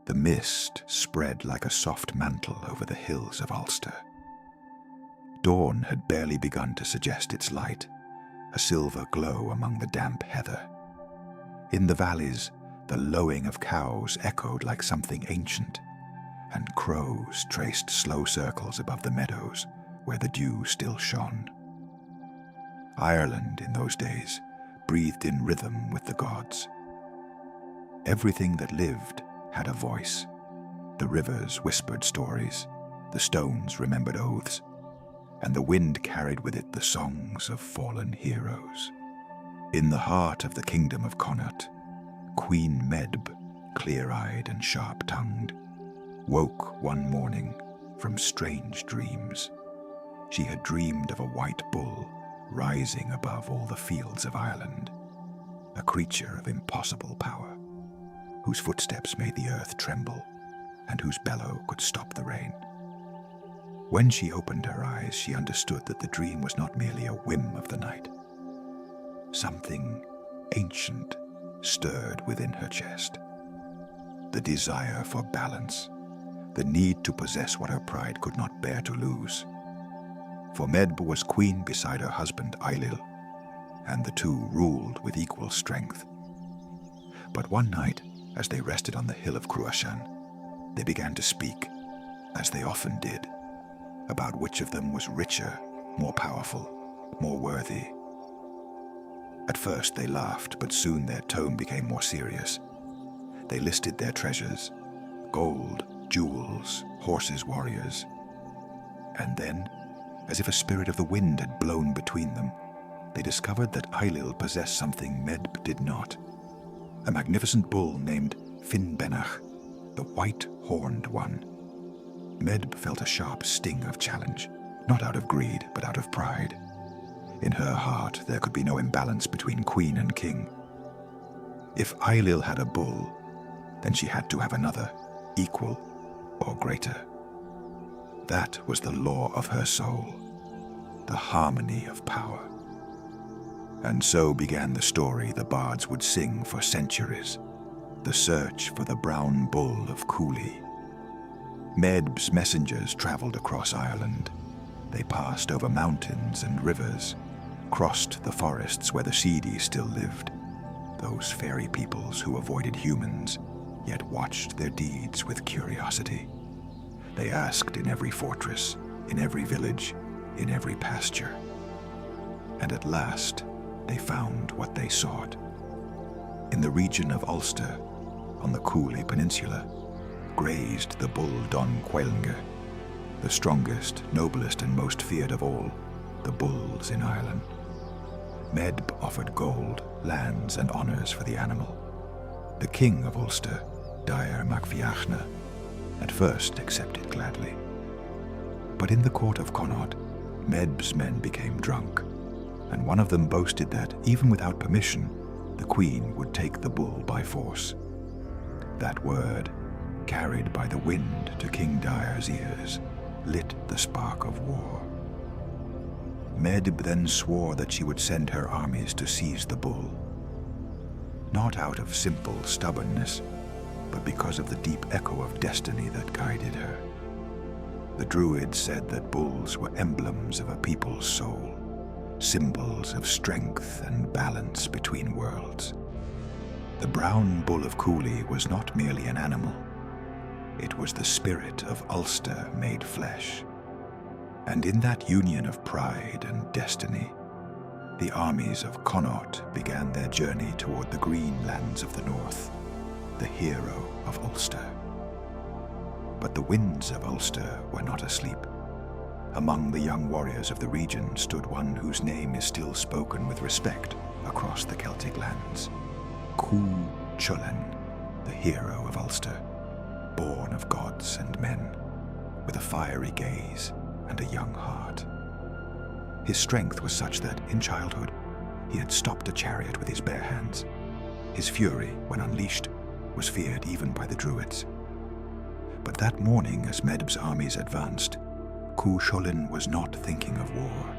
The mist spread like a soft mantle over the hills of Ulster. Dawn had barely begun to suggest its light, a silver glow among the damp heather. In the valleys, the lowing of cows echoed like something ancient, and crows traced slow circles above the meadows where the dew still shone. Ireland in those days breathed in rhythm with the gods. Everything that lived had a voice. The rivers whispered stories, the stones remembered oaths, and the wind carried with it the songs of fallen heroes. In the heart of the kingdom of Connaught, Queen Medb, clear-eyed and sharp-tongued, woke one morning from strange dreams. She had dreamed of a white bull rising above all the fields of Ireland, a creature of impossible power, whose footsteps made the earth tremble and whose bellow could stop the rain. When she opened her eyes, she understood that the dream was not merely a whim of the night. Something ancient stirred within her chest. The desire for balance, the need to possess what her pride could not bear to lose. For Medb was queen beside her husband Ailill, and the two ruled with equal strength. But one night, as they rested on the hill of Cú Chulainn, they began to speak, as they often did, about which of them was richer, more powerful, more worthy. At first they laughed, but soon their tone became more serious. They listed their treasures: gold, jewels, horses, warriors. And then, as if a spirit of the wind had blown between them, they discovered that Ailill possessed something Medb did not: a magnificent bull named Finnbenach, the white-horned one. Medb felt a sharp sting of challenge, not out of greed, but out of pride. In her heart, there could be no imbalance between queen and king. If Ailill had a bull, then she had to have another, equal or greater. That was the law of her soul, the harmony of power. And so began the story the bards would sing for centuries, the search for the brown bull of Cooley. Medb's messengers traveled across Ireland. They passed over mountains and rivers, crossed the forests where the Seedy still lived, those fairy peoples who avoided humans, yet watched their deeds with curiosity. They asked in every fortress, in every village, in every pasture. And at last, they found what they sought. In the region of Ulster, on the Cooley Peninsula, grazed the bull Don Quailnge, the strongest, noblest, and most feared of all the bulls in Ireland. Medb offered gold, lands, and honors for the animal. The king of Ulster, Dair mac Fiachna, at first accepted gladly. But in the court of Connaught, Medb's men became drunk, and one of them boasted that, even without permission, the queen would take the bull by force. That word, carried by the wind to King Dair's ears, lit the spark of war. Medb then swore that she would send her armies to seize the bull, not out of simple stubbornness, but because of the deep echo of destiny that guided her. The Druids said that bulls were emblems of a people's soul, symbols of strength and balance between worlds. The brown bull of Cooley was not merely an animal. It was the spirit of Ulster made flesh. And in that union of pride and destiny, the armies of Connaught began their journey toward the green lands of the north, the hero of Ulster. But the winds of Ulster were not asleep. Among the young warriors of the region stood one whose name is still spoken with respect across the Celtic lands: Cú Chulainn, the hero of Ulster, born of gods and men, with a fiery gaze and a young heart. His strength was such that, in childhood, he had stopped a chariot with his bare hands. His fury, when unleashed, was feared even by the Druids. But that morning, as Medb's armies advanced, Cú Chulainn was not thinking of war.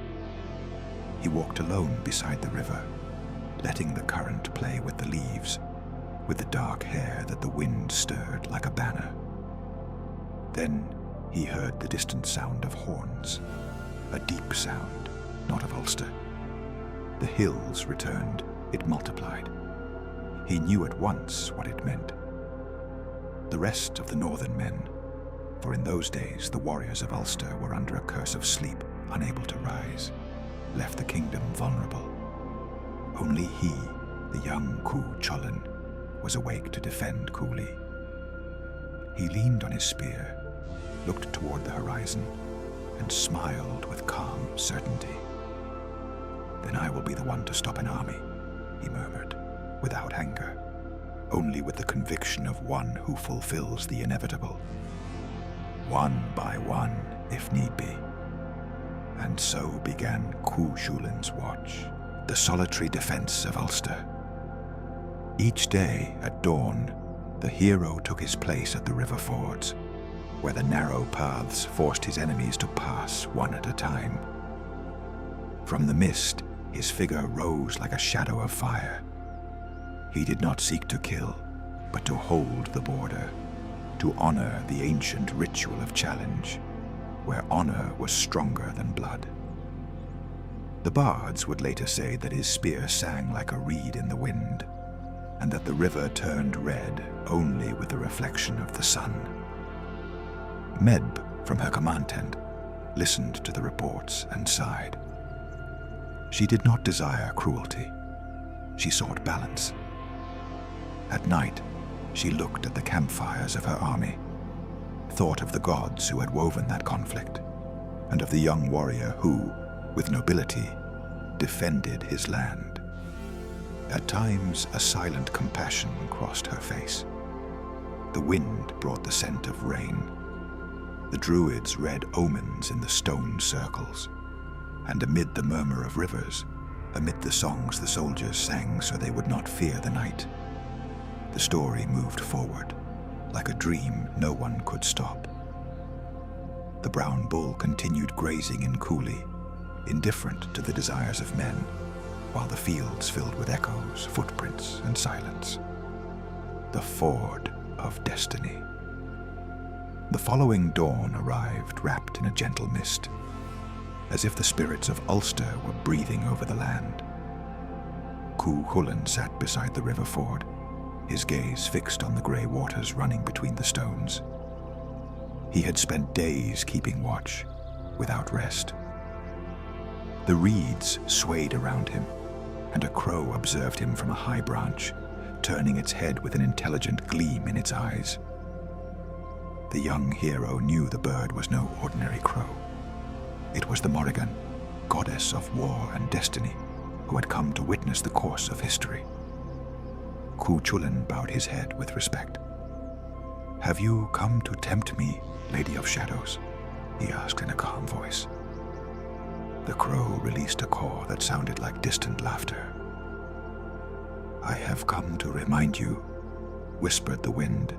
He walked alone beside the river, letting the current play with the leaves, with the dark hair that the wind stirred like a banner. Then he heard the distant sound of horns, a deep sound, not of Ulster. The hills returned, it multiplied. He knew at once what it meant. The rest of the northern men, for in those days the warriors of Ulster were under a curse of sleep, unable to rise, left the kingdom vulnerable. Only he, the young Cú Chulainn, was awake to defend Cooley. He leaned on his spear, looked toward the horizon, and smiled with calm certainty. "Then I will be the one to stop an army," he murmured, without anger, only with the conviction of one who fulfills the inevitable. One by one, if need be. And so began Cú Chulainn's watch, the solitary defense of Ulster. Each day at dawn, the hero took his place at the river fords, where the narrow paths forced his enemies to pass one at a time. From the mist, his figure rose like a shadow of fire. He did not seek to kill, but to hold the border, to honor the ancient ritual of challenge, where honor was stronger than blood. The bards would later say that his spear sang like a reed in the wind, and that the river turned red only with the reflection of the sun. Medb, from her command tent, listened to the reports and sighed. She did not desire cruelty. She sought balance. At night, she looked at the campfires of her army, thought of the gods who had woven that conflict, and of the young warrior who, with nobility, defended his land. At times, a silent compassion crossed her face. The wind brought the scent of rain. The druids read omens in the stone circles, and amid the murmur of rivers, amid the songs the soldiers sang so they would not fear the night, the story moved forward, like a dream no one could stop. The brown bull continued grazing in Cooley, indifferent to the desires of men, while the fields filled with echoes, footprints, and silence. The ford of destiny. The following dawn arrived wrapped in a gentle mist, as if the spirits of Ulster were breathing over the land. Cú Chulainn sat beside the river ford, his gaze fixed on the grey waters running between the stones. He had spent days keeping watch, without rest. The reeds swayed around him, and a crow observed him from a high branch, turning its head with an intelligent gleam in its eyes. The young hero knew the bird was no ordinary crow. It was the Morrigan, goddess of war and destiny, who had come to witness the course of history. Cú Chulainn bowed his head with respect. "Have you come to tempt me, Lady of Shadows?" he asked in a calm voice. The crow released a caw that sounded like distant laughter. "I have come to remind you," whispered the wind,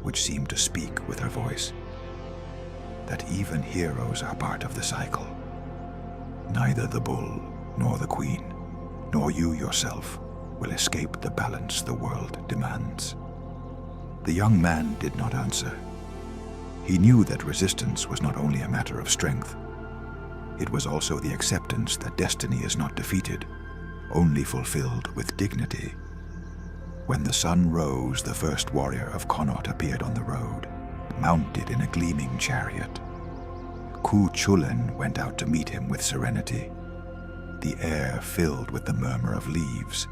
which seemed to speak with her voice, "that even heroes are part of the cycle. Neither the bull, nor the queen, nor you yourself will escape the balance the world demands." The young man did not answer. He knew that resistance was not only a matter of strength. It was also the acceptance that destiny is not defeated, only fulfilled with dignity. When the sun rose, the first warrior of Connaught appeared on the road, mounted in a gleaming chariot. Cú Chulainn went out to meet him with serenity, the air filled with the murmur of leaves,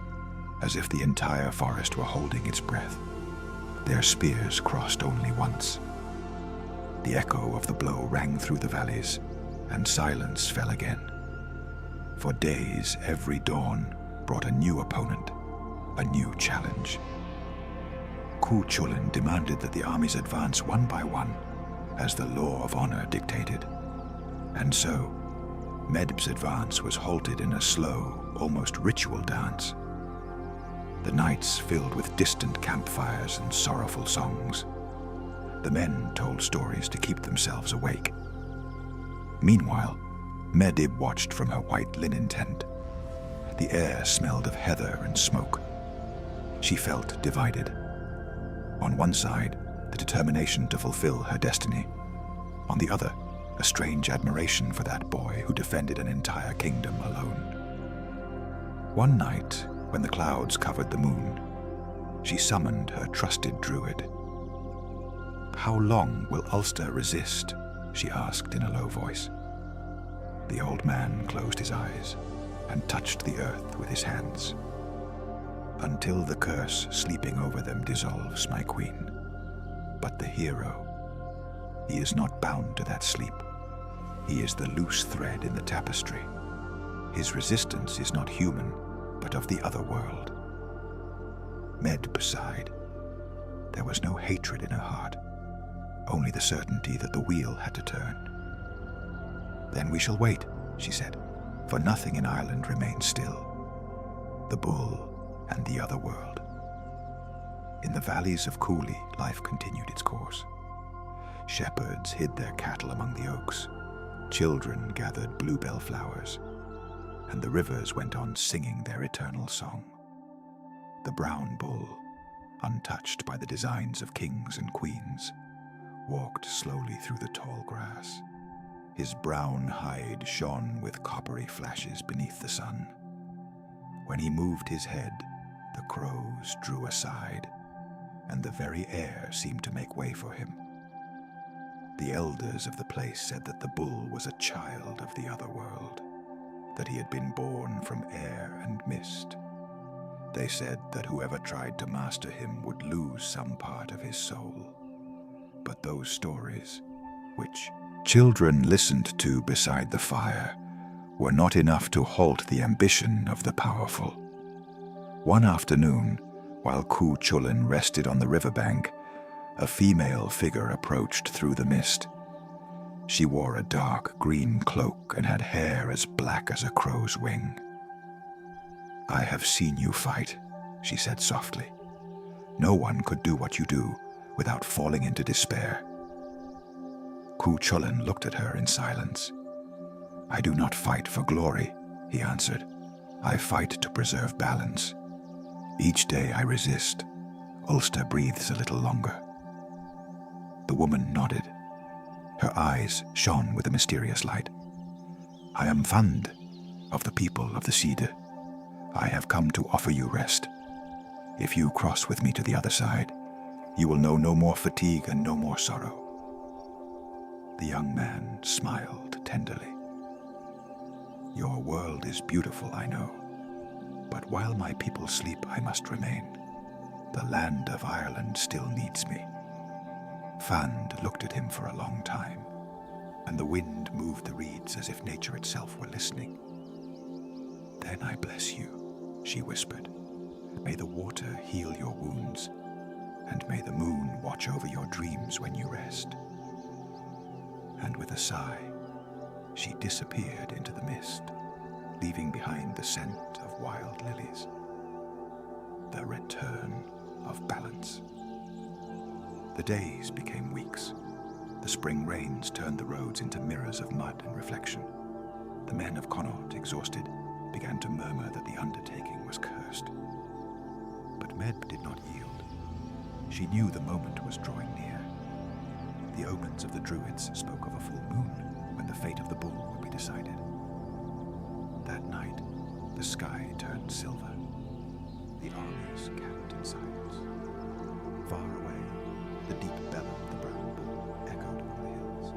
as if the entire forest were holding its breath. Their spears crossed only once. The echo of the blow rang through the valleys, and silence fell again. For days, every dawn brought a new opponent, a new challenge. Cú Chulainn demanded that the armies advance one by one, as the law of honor dictated. And so, Medb's advance was halted in a slow, almost ritual dance. The nights filled with distant campfires and sorrowful songs. The men told stories to keep themselves awake. Meanwhile, Medb watched from her white linen tent. The air smelled of heather and smoke. She felt divided. On one side, the determination to fulfill her destiny. On the other, a strange admiration for that boy who defended an entire kingdom alone. One night, when the clouds covered the moon, she summoned her trusted druid. "How long will Ulster resist?" she asked in a low voice. The old man closed his eyes and touched the earth with his hands. "Until the curse sleeping over them dissolves, my queen. But the hero, he is not bound to that sleep. He is the loose thread in the tapestry. His resistance is not human, but of the other world." Medb sighed. There was no hatred in her heart, only the certainty that the wheel had to turn. "Then we shall wait," she said, "for nothing in Ireland remains still. The bull and the other world." In the valleys of Cooley, life continued its course. Shepherds hid their cattle among the oaks. Children gathered bluebell flowers, and the rivers went on singing their eternal song. The brown bull, untouched by the designs of kings and queens, walked slowly through the tall grass. His brown hide shone with coppery flashes beneath the sun. When he moved his head, the crows drew aside, and the very air seemed to make way for him. The elders of the place said that the bull was a child of the other world, that he had been born from air and mist. They said that whoever tried to master him would lose some part of his soul. But those stories, which children listened to beside the fire, were not enough to halt the ambition of the powerful. One afternoon, while Cú Chulainn rested on the riverbank, a female figure approached through the mist. She wore a dark green cloak and had hair as black as a crow's wing. "I have seen you fight," she said softly. "No one could do what you do without falling into despair." Cú Chulainn looked at her in silence. "I do not fight for glory," he answered. "I fight to preserve balance. Each day I resist, Ulster breathes a little longer." The woman nodded. Her eyes shone with a mysterious light. "I am Fand, of the people of the Cedar. I have come to offer you rest. If you cross with me to the other side, you will know no more fatigue and no more sorrow." The young man smiled tenderly. "Your world is beautiful, I know, but while my people sleep, I must remain. The land of Ireland still needs me." Fand looked at him for a long time, and the wind moved the reeds as if nature itself were listening. "Then I bless you," she whispered. "May the water heal your wounds, and may the moon watch over your dreams when you rest." And with a sigh, she disappeared into the mist, leaving behind the scent of wild lilies. The return of balance. The days became weeks. The spring rains turned the roads into mirrors of mud and reflection. The men of Connaught, exhausted, began to murmur that the undertaking was cursed. But Medb did not yield. She knew the moment was drawing near. The omens of the Druids spoke of a full moon when the fate of the bull would be decided. That night, the sky turned silver. The armies camped in silence. Far away, the deep bellow of the brown bull echoed among the hills.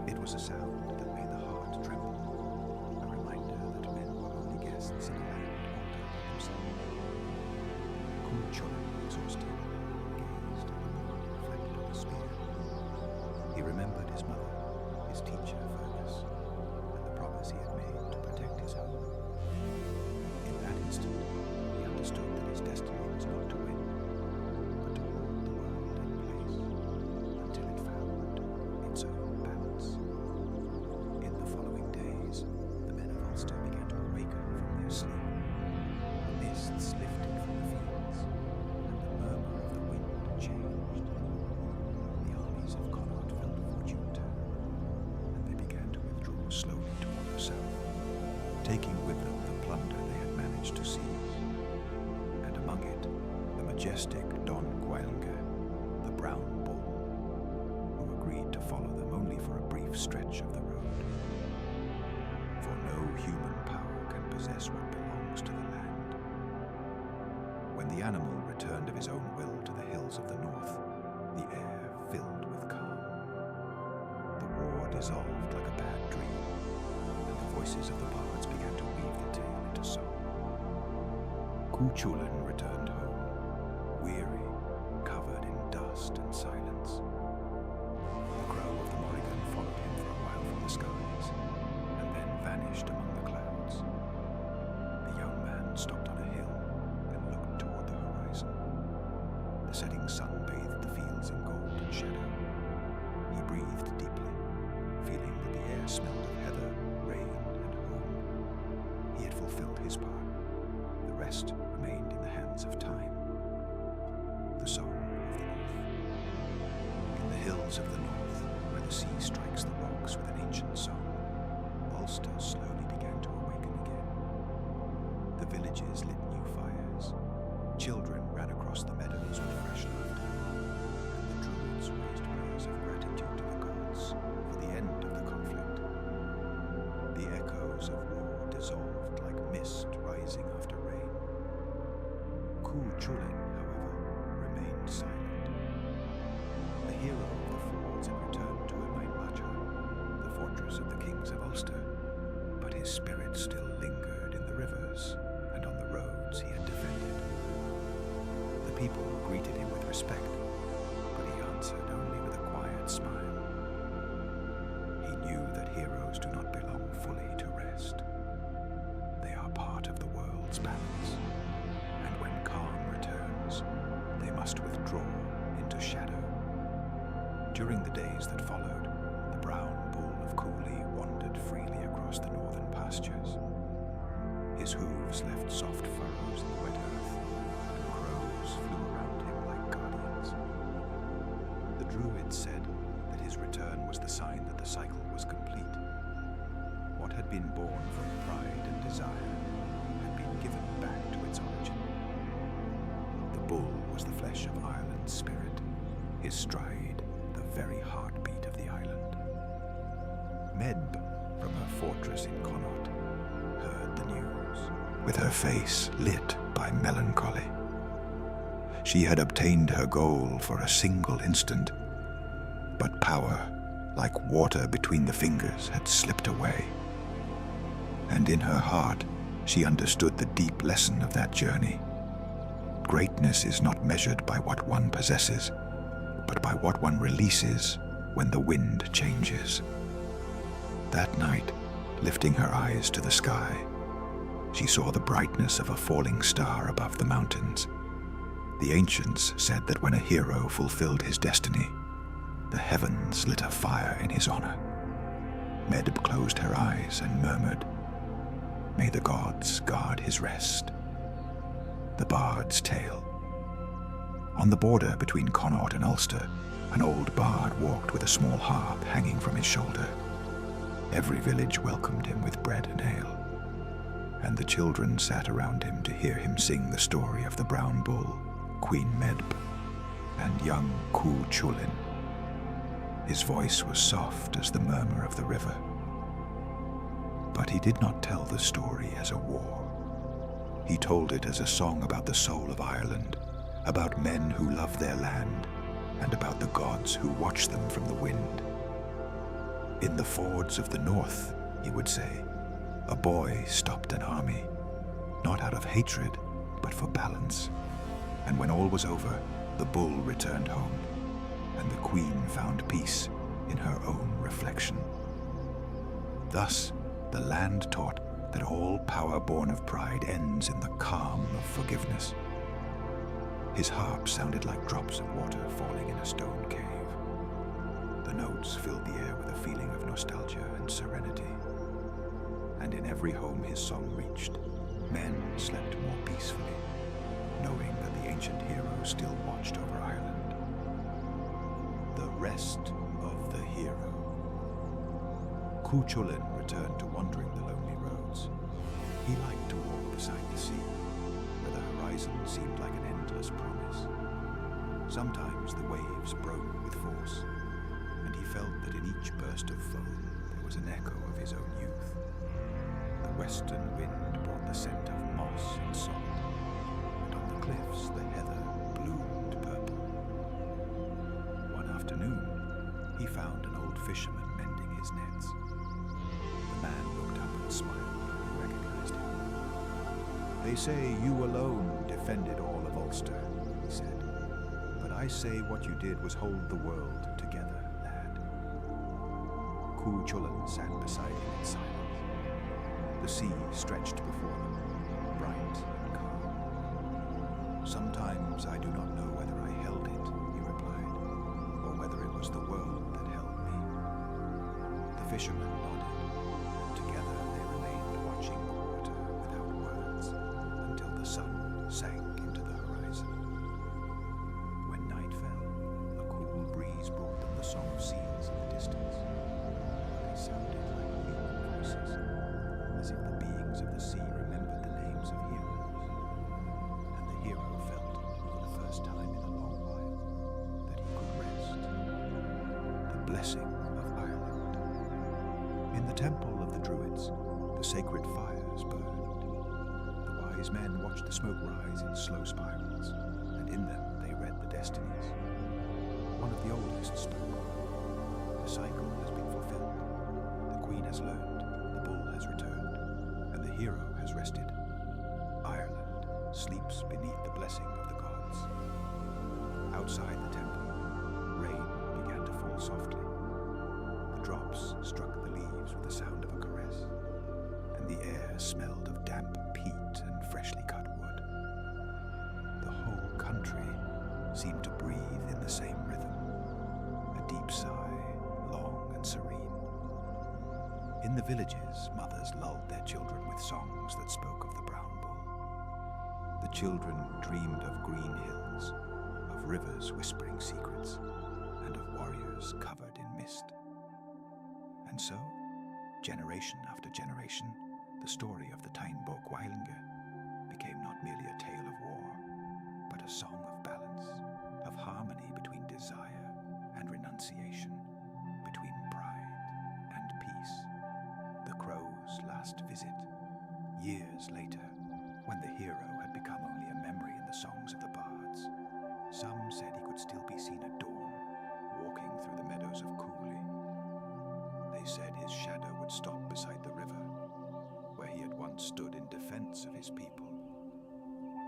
It was a sound that made the heart tremble, a reminder that men were only guests in a land older than themselves. Cú Chulainn, exhausted, gazed at the moon reflected on the spear. He remembered his mother, his teacher Fergus, and the promise he had made to protect his home. In that instant, he understood that his destiny was not to win, but to hold the world in place until it found its own balance. In the following days, the men of Ulster began to awaken from their sleep. The mists lifted from the fields, and the murmur of the wind changed. The armies of Connaught felt fortune turn, and they began to withdraw slowly toward the south, taking with them the plunder they had managed to seize, and among it the majestic Don Gwaelga, the brown bull, who agreed to follow them only for a brief stretch of the road. For no human power can possess what belongs to the land. When the animal returned of his own will to the hills of the north, the air filled with calm. The war dissolved like a bad dream, and the voices of the bards began to weave the tale into song. Cú Chulainn returned home, weary, covered in dust and silence. The crow of the Morrigan followed him for a while from the skies, and then vanished among the clouds. The young man stopped on a hill and looked toward the horizon. The setting sun bathed the fields in gold and shadow. He breathed deeply, feeling that the air smelled of heather, rain, and home. He had fulfilled his part. The rest remained in the hands of time. The Song of the North. In the hills of the north, where the sea strikes the rocks with an ancient song, Ulster slowly began to awaken again. The villages lit new fires. Children ran across the meadows with fresh laughter, and the druids raised prayers of gratitude to the gods for the end of the conflict. The echoes of war dissolved like mist rising after rain. Cú Chulainn, however, remained silent. The hero of the fords had returned to Emain-Macha, the fortress of the kings of Ulster, but his spirit still lingered in the rivers and on the roads he had defended. The people greeted him with respect, but he answered only with a quiet smile. He knew that heroes do not belong fully to rest. They are part of the world's balance, and when calm returns, they must withdraw into shadow. During the days that followed, the brown bull of Cooley wandered freely across the northern pastures. His hooves left soft furrows in the wet earth, and crows flew around him like guardians. The druids said that his return was the sign that the cycle was complete. What had been born from pride and desire had been given back to its origin. The bull was the flesh of Ireland's spirit, his stride the very heartbeat of the island. Medb, from her fortress in Connaught, heard the news, with her face lit by melancholy. She had obtained her goal for a single instant, but power, like water between the fingers, had slipped away. And in her heart, she understood the deep lesson of that journey. Greatness is not measured by what one possesses, but by what one releases when the wind changes. That night, lifting her eyes to the sky, she saw the brightness of a falling star above the mountains. The ancients said that when a hero fulfilled his destiny, the heavens lit a fire in his honor. Medb closed her eyes and murmured, "May the gods guard his rest." The Bard's Tale. On the border between Connaught and Ulster, an old bard walked with a small harp hanging from his shoulder. Every village welcomed him with bread and ale, and the children sat around him to hear him sing the story of the brown bull, Queen Medb, and young Cú Chulainn. His voice was soft as the murmur of the river. But he did not tell the story as a war. He told it as a song about the soul of Ireland, about men who love their land, and about the gods who watch them from the wind. In the fords of the north, he would say, a boy stopped an army, not out of hatred, but for balance. And when all was over, the bull returned home, and the queen found peace in her own reflection. Thus, the land taught that all power born of pride ends in the calm of forgiveness. His harp sounded like drops of water falling in a stone cave. The notes filled the air with a feeling of nostalgia and serenity. And in every home his song reached, men slept more peacefully, knowing that the ancient hero still watched over Ireland. The rest of the hero. Cú Chulainn returned to wandering the lonely roads. He liked to walk beside the sea, where the horizon seemed like an endless endless promise. Sometimes the waves broke with force, and he felt that in each burst of foam there was an echo of his own youth. The western wind brought the scent of moss and salt, and on the cliffs the heather bloomed purple. One afternoon, he found an old fisherman mending his nets. The man looked up and smiled when he recognized him. "They say you alone defended all of Ulster," he said. "But I say what you did was hold the world together, lad." Cú Chulainn sat beside him in silence. The sea stretched before them, bright and calm. "Sometimes I do not know whether I held it," he replied, "or whether it was the world that held me." The fisherman nodded, and together they remained watching the water without words until the sun sank into the horizon. When night fell, a cool breeze brought them the song of seals in the distance. They sounded like human voices, as if the beings of the sea remembered the names of heroes. And the hero felt, for the first time in a long while, that he could rest. The blessing of Ireland. In the temple of the Druids, the sacred fires burned. The wise men watched the smoke rise in slow spirals, and in them they read the destinies. One of the oldest spoke. "The cycle has been fulfilled. The queen has learned, the bull has returned, and the hero has rested. Ireland sleeps beneath the blessing of the gods." Outside the temple, rain began to fall softly. The drops struck the leaves with the sound of a caress, and the air smelled of damp peat and freshly cut wood. The whole country seemed to breathe in the same rhythm, a deep sigh, long and serene. In the villages, mothers lulled their children with songs that spoke of the brown bull. The children dreamed of green hills, of rivers whispering secrets, and of warriors covered in mist. And so, generation after generation, the story of the Tyne Bó Cúailnge became not merely a tale of war, but a song of balance, of harmony between desire and renunciation, between pride and peace. The crow's last visit, years later, when the hero had become only a memory in the songs of the bards. Some said he could still be seen at dawn, walking through the meadows of Cooley. They said his shadow would stop beside the river, where he had once stood in defense of his people,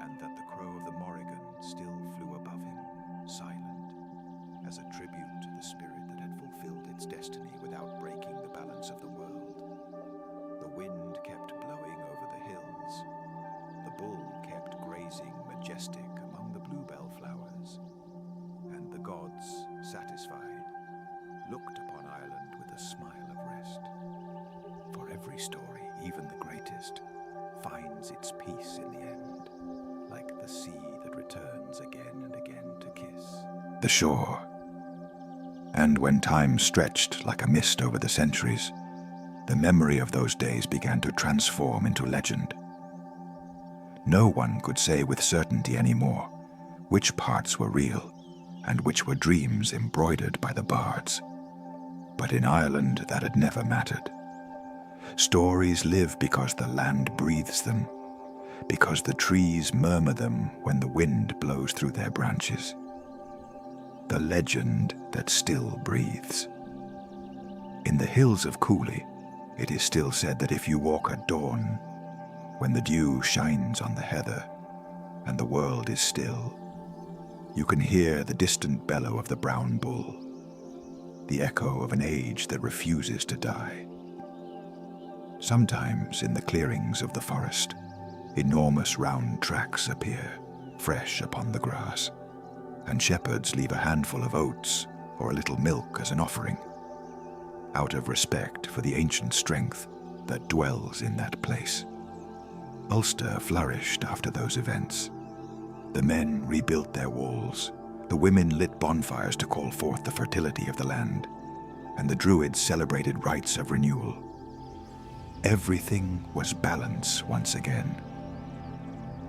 and that the crow of the Morrigan still flew above him, silent, as a tribute to the spirit that had fulfilled its destiny without breaking the balance of the world. The wind kept blowing over the hills. The bull kept grazing majestic among the bluebell flowers. And the gods, satisfied, looked upon Ireland with a smile of rest. For every story, even the greatest, finds its peace in the end, like the sea that returns again and again to kiss the shore. And when time stretched like a mist over the centuries, the memory of those days began to transform into legend. No one could say with certainty anymore which parts were real and which were dreams embroidered by the bards. But in Ireland that had never mattered. Stories live because the land breathes them, because the trees murmur them when the wind blows through their branches. The legend that still breathes. In the hills of Cooley, it is still said that if you walk at dawn, when the dew shines on the heather and the world is still, you can hear the distant bellow of the brown bull, the echo of an age that refuses to die. Sometimes in the clearings of the forest, enormous round tracks appear, fresh upon the grass, and shepherds leave a handful of oats or a little milk as an offering, out of respect for the ancient strength that dwells in that place. Ulster flourished after those events. The men rebuilt their walls, the women lit bonfires to call forth the fertility of the land, and the Druids celebrated rites of renewal. Everything was balance once again.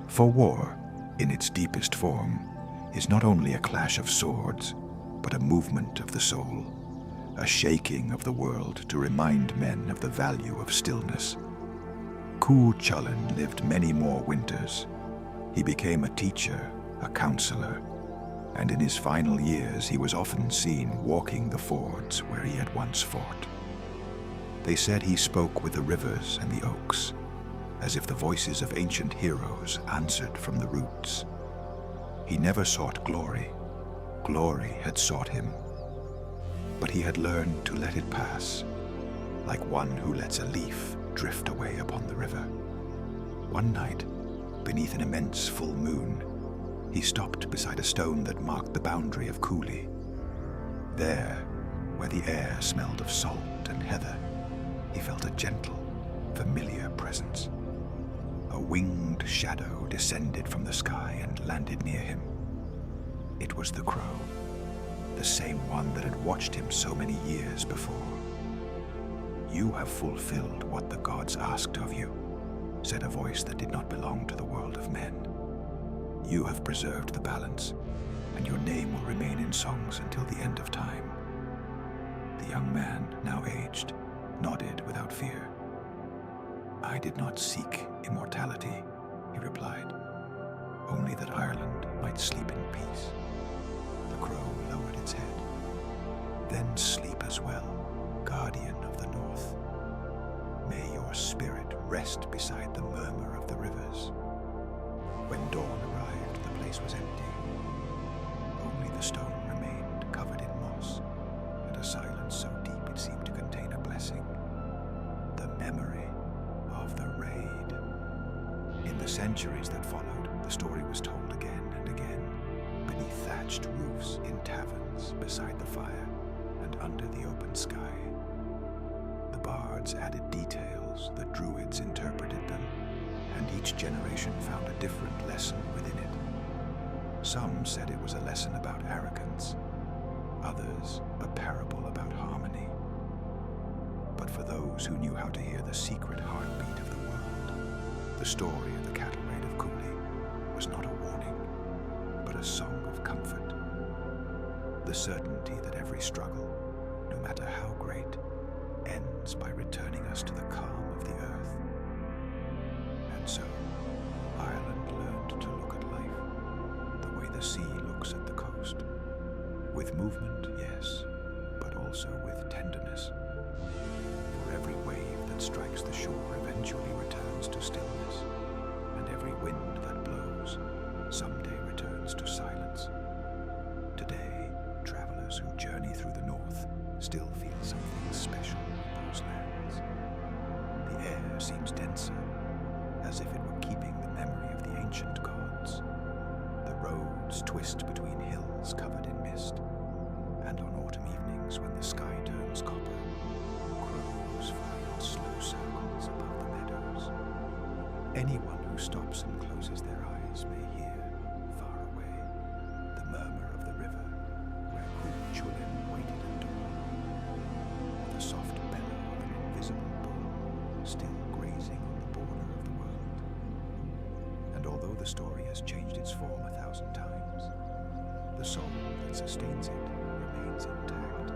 For war, in its deepest form, is not only a clash of swords, but a movement of the soul, a shaking of the world to remind men of the value of stillness. Cú Chulainn lived many more winters. He became a teacher, a counselor, and in his final years he was often seen walking the fords where he had once fought. They said he spoke with the rivers and the oaks, as if the voices of ancient heroes answered from the roots. He never sought glory. Glory had sought him. But he had learned to let it pass, like one who lets a leaf drift away upon the river. One night, beneath an immense full moon, he stopped beside a stone that marked the boundary of Cooley. There, where the air smelled of salt and heather, he felt a gentle, familiar presence. A winged shadow descended from the sky and landed near him. It was the crow, the same one that had watched him so many years before. "You have fulfilled what the gods asked of you," said a voice that did not belong to the world of men. "You have preserved the balance, and your name will remain in songs until the end of time." The young man, now aged, nodded without fear. "I did not seek immortality," he replied, "only that Ireland might sleep in peace." The crow lowered its head. "Then sleep as well, guardian of the north. May your spirit rest beside the murmur of the rivers." When dawn arrived, the place was empty. Only the stone remained covered in moss, and a silence so deep it seemed to contain a blessing. The memory of the raid. In the centuries that followed, the story was told again and again, beneath thatched roofs, in taverns, beside the fire, and under the open sky. The bards added details, the druids interpreted them, and each generation found a different lesson within it. Some said it was a lesson about arrogance, others a parable about harmony. But for those who knew how to hear the secret heartbeat of the world, the story of the cattle raid of Cooley was not a warning, but a song of comfort. The certainty that every struggle, no matter how great, ends by returning us to the calm of the earth. And so, Ireland learned to look at life the way the sea looks at the coast. With movement, yes, but also with tenderness. For every wave that strikes the shore eventually returns to stillness, and every wind that blows someday returns to silence. Today, travelers who journey through the north still feel something special in those lands. The air seems denser, as if it were keeping the memory of the ancient gods. The roads twist between hills covered in mist, and on autumn evenings when the sky turns copper, crows fly in slow circles above the meadows. Anyone who stops and closes their eyes may hear, far away, the murmur of the river where Cú Chulainn waited at dawn, or the soft bellow of an invisible bull still grazing on the border of the world. And although the story has changed its form 1,000 times, the soul that sustains it remains intact. A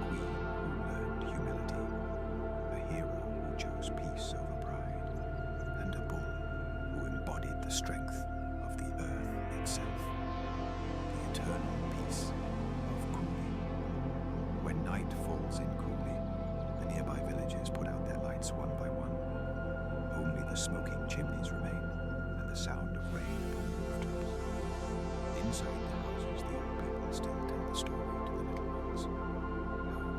queen who learned humility, a hero who chose peace over pride, and a bull who embodied the strength of the earth itself, the eternal peace of Cooley. When night falls in Cooley, the nearby villages put out their lights one by one. Only the smoking chimneys remain, and the sound of rain upon the rooftops. Inside the houses, the old people still tell the story to the little ones. How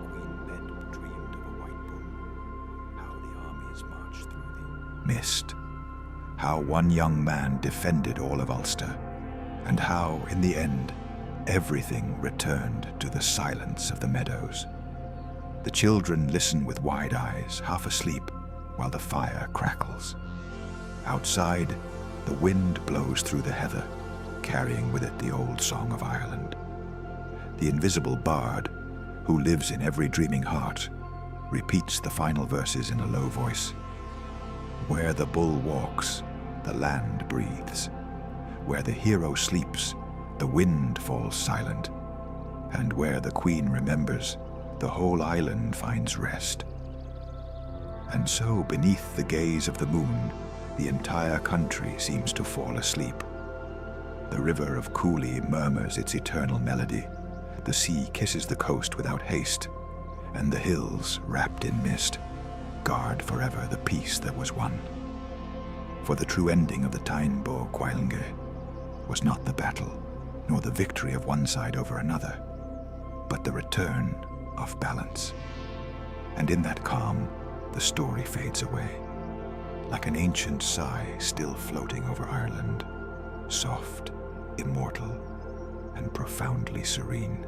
Queen Medb dreamed of a white bull, how the armies marched through the mist, how one young man defended all of Ulster, and how, in the end, everything returned to the silence of the meadows. The children listen with wide eyes, half asleep, while the fire crackles. Outside, the wind blows through the heather, carrying with it the old song of Ireland. The invisible bard, who lives in every dreaming heart, repeats the final verses in a low voice. Where the bull walks, the land breathes. where the hero sleeps, the wind falls silent, and where the queen remembers, the whole island finds rest. And so, beneath the gaze of the moon, the entire country seems to fall asleep. The river of Cooley murmurs its eternal melody, the sea kisses the coast without haste, and the hills, wrapped in mist, guard forever the peace that was won. For the true ending of the Tainn Bó Cúailnge was not the battle, nor the victory of one side over another, but the return of balance. And in that calm, the story fades away, like an ancient sigh still floating over Ireland, soft, immortal, and profoundly serene.